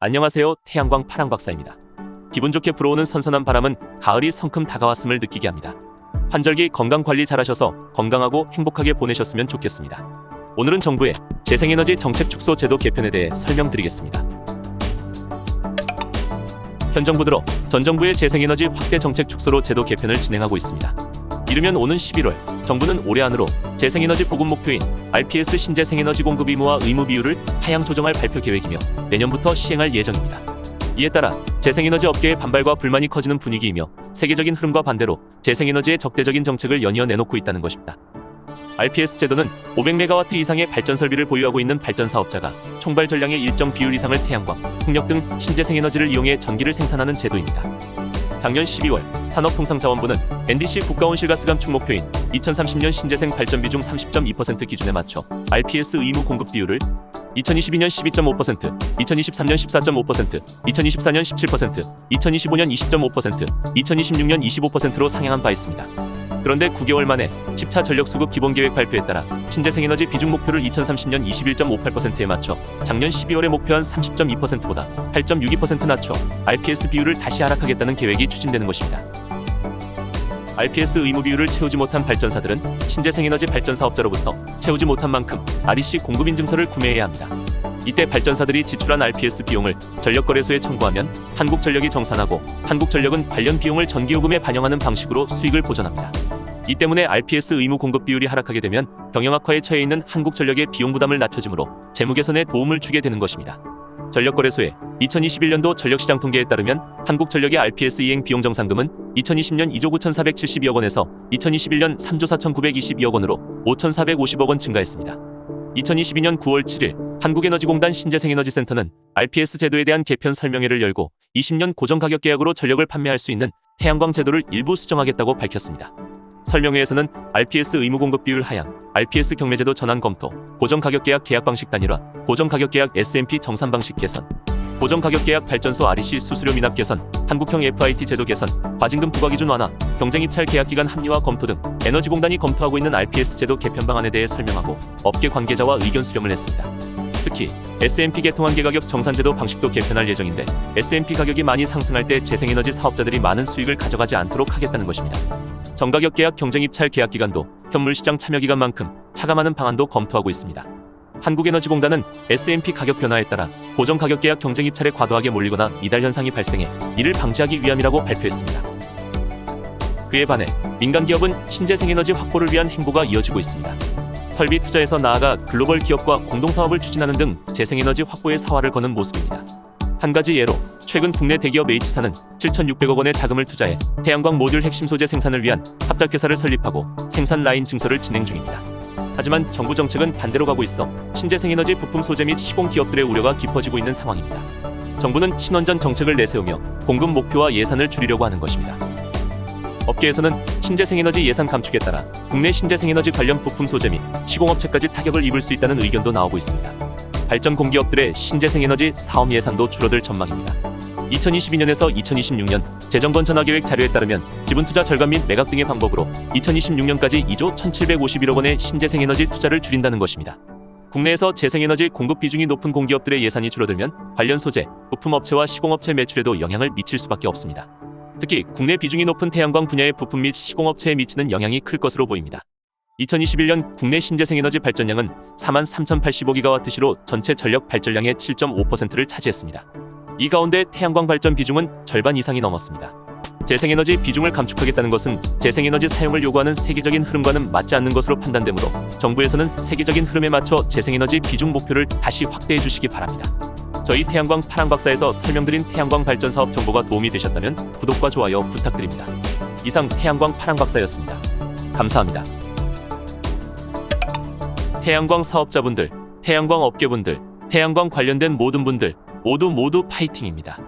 안녕하세요. 태양광 파랑 박사입니다. 기분 좋게 불어오는 선선한 바람은 가을이 성큼 다가왔음을 느끼게 합니다. 환절기 건강관리 잘하셔서 건강하고 행복하게 보내셨으면 좋겠습니다. 오늘은 정부의 재생에너지 정책 축소 제도 개편에 대해 설명드리겠습니다. 현 정부 들어 전 정부의 재생에너지 확대 정책 축소로 제도 개편을 진행하고 있습니다. 이르면 오는 11월, 정부는 올해 안으로 재생에너지 보급 목표인 RPS 신재생에너지 공급 의무와 의무 비율을 하향 조정할 발표 계획이며 내년부터 시행할 예정입니다. 이에 따라 재생에너지 업계의 반발과 불만이 커지는 분위기이며 세계적인 흐름과 반대로 재생에너지의 적대적인 정책을 연이어 내놓고 있다는 것입니다. RPS 제도는 500MW 이상의 발전 설비를 보유하고 있는 발전 사업자가 총발 전량의 일정 비율 이상을 태양광, 풍력 등 신재생에너지를 이용해 전기를 생산하는 제도입니다. 작년 12월 산업통상자원부는 NDC 국가온실가스 감축 목표인 2030년 신재생 발전비 중 30.2% 기준에 맞춰 RPS 의무 공급 비율을 2022년 12.5%, 2023년 14.5%, 2024년 17%, 2025년 20.5%, 2026년 25%로 상향한 바 있습니다. 그런데 9개월 만에 10차 전력수급 기본계획 발표에 따라 신재생에너지 비중 목표를 2030년 21.58%에 맞춰 작년 12월에 목표한 30.2%보다 8.62% 낮춰 RPS 비율을 다시 하락하겠다는 계획이 추진되는 것입니다. RPS 의무 비율을 채우지 못한 발전사들은 신재생에너지 발전 사업자로부터 채우지 못한 만큼 REC 공급인증서를 구매해야 합니다. 이때 발전사들이 지출한 RPS 비용을 전력거래소에 청구하면 한국전력이 정산하고 한국전력은 관련 비용을 전기요금에 반영하는 방식으로 수익을 보전합니다. 이 때문에 RPS 의무 공급 비율이 하락하게 되면 경영악화에 처해 있는 한국전력의 비용 부담을 낮춰주므로 재무 개선에 도움을 주게 되는 것입니다. 전력거래소의 2021년도 전력시장 통계에 따르면 한국전력의 RPS 이행 비용 정산금은 2020년 2조 9,472억 원에서 2021년 3조 4,922억 원으로 5,450억 원 증가했습니다. 2022년 9월 7일 한국에너지공단 신재생에너지센터는 RPS 제도에 대한 개편 설명회를 열고 20년 고정가격 계약으로 전력을 판매할 수 있는 태양광 제도를 일부 수정하겠다고 밝혔습니다. 설명회에서는 RPS 의무 공급 비율 하향, RPS 경매제도 전환 검토, 고정가격 계약 계약 방식 단일화, 고정가격 계약 SMP 정산 방식 개선, 고정가격 계약 발전소 REC 수수료 미납 개선, 한국형 FIT 제도 개선, 과징금 부과 기준 완화, 경쟁 입찰 계약 기간 합리화 검토 등 에너지공단이 검토하고 있는 RPS 제도 개편 방안에 대해 설명하고 업계 관계자와 의견 수렴을 했습니다. 특히 SMP 개통한계 가격 정산제도 방식도 개편할 예정인데 SMP 가격이 많이 상승할 때 재생에너지 사업자들이 많은 수익을 가져가지 않도록 하겠다는 것입니다. 정가격 계약 경쟁 입찰 계약 기간도 현물시장 참여 기간만큼 차감하는 방안도 검토하고 있습니다. 한국에너지공단은 SMP 가격 변화에 따라 고정 가격 계약 경쟁 입찰에 과도하게 몰리거나 미달 현상이 발생해 이를 방지하기 위함이라고 발표했습니다. 그에 반해 민간 기업은 신재생에너지 확보를 위한 행보가 이어지고 있습니다. 설비 투자에서 나아가 글로벌 기업과 공동사업을 추진하는 등 재생에너지 확보에 사활을 거는 모습입니다. 한 가지 예로 최근 국내 대기업 H사는 7,600억 원의 자금을 투자해 태양광 모듈 핵심 소재 생산을 위한 합작회사를 설립하고 생산 라인 증설을 진행 중입니다. 하지만 정부 정책은 반대로 가고 있어 신재생에너지 부품 소재 및 시공 기업들의 우려가 깊어지고 있는 상황입니다. 정부는 친원전 정책을 내세우며 공급 목표와 예산을 줄이려고 하는 것입니다. 업계에서는 신재생에너지 예산 감축에 따라 국내 신재생에너지 관련 부품 소재 및 시공업체까지 타격을 입을 수 있다는 의견도 나오고 있습니다. 발전 공기업들의 신재생에너지 사업 예산도 줄어들 전망입니다. 2022년에서 2026년 재정건 전화계획 자료에 따르면 지분투자 절감 및 매각 등의 방법으로 2026년까지 2조 1,751억 원의 신재생에너지 투자를 줄인다는 것입니다. 국내에서 재생에너지 공급 비중이 높은 공기업들의 예산이 줄어들면 관련 소재, 부품업체와 시공업체 매출에도 영향을 미칠 수밖에 없습니다. 특히 국내 비중이 높은 태양광 분야의 부품 및 시공업체에 미치는 영향이 클 것으로 보입니다. 2021년 국내 신재생에너지 발전량은 43,085GW시로 전체 전력 발전량의 7.5%를 차지했습니다. 이 가운데 태양광 발전 비중은 절반 이상이 넘었습니다. 재생에너지 비중을 감축하겠다는 것은 재생에너지 사용을 요구하는 세계적인 흐름과는 맞지 않는 것으로 판단되므로 정부에서는 세계적인 흐름에 맞춰 재생에너지 비중 목표를 다시 확대해 주시기 바랍니다. 저희 태양광 파랑 박사에서 설명드린 태양광 발전 사업 정보가 도움이 되셨다면 구독과 좋아요 부탁드립니다. 이상 태양광 파랑 박사였습니다. 감사합니다. 태양광 사업자분들, 태양광 업계분들, 태양광 관련된 모든 분들 모두 파이팅입니다.